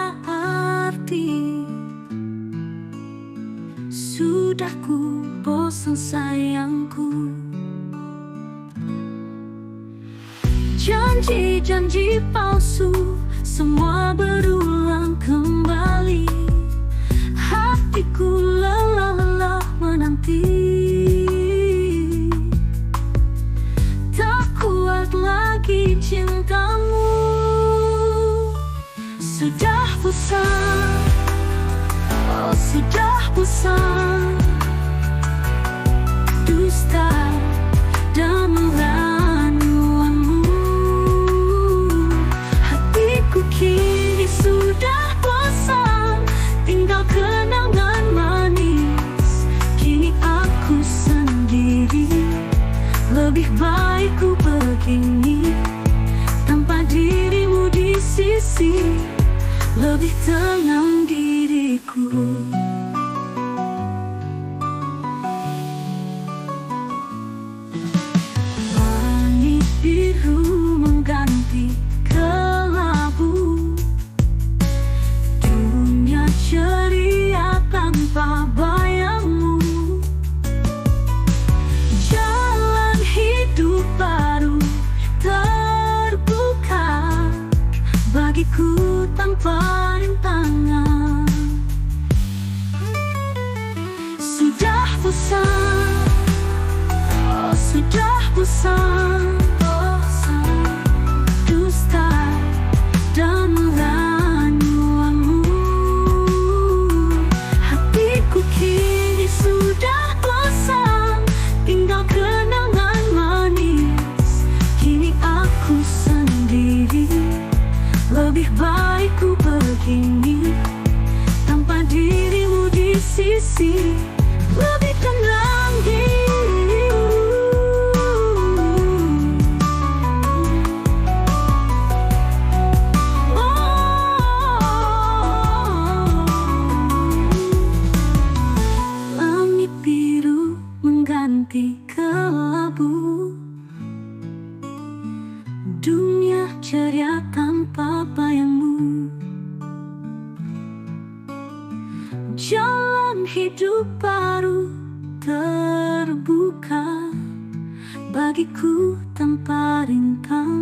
tiada arti. Sudah ku bosan sayangku. Janji-janji palsu semua berulang kembali. Hatiku lelah menanti. Tak kuat lagi cintamu. Sudah bosan, oh sudah bosan. Dusta dan meranuanmu. Hatiku kini sudah bosan, tinggal kenangan manis. Kini aku sendiri, lebih baik ku begini. Tanpa dirimu di sisi, lebih tenang diriku. Langit biru mengganti kelabu. Dunia ceria tanpa bayangmu. Jalan hidup baru terbuka bagiku tanpa rintangan. Sudah bosan, oh sudah bosan. Dusta dan ranuanmu. Hatiku kini sudah bosan, tinggal kenangan manis. Kini aku sendiri, lebih baik ku begini. Tanpa dirimu di sisi, lebih tenang dirimu. Langit biru mengganti kelabu. Dunia ceria tanpa bayangmu. Jalan hidup baru terbuka bagiku tanpa rintangan.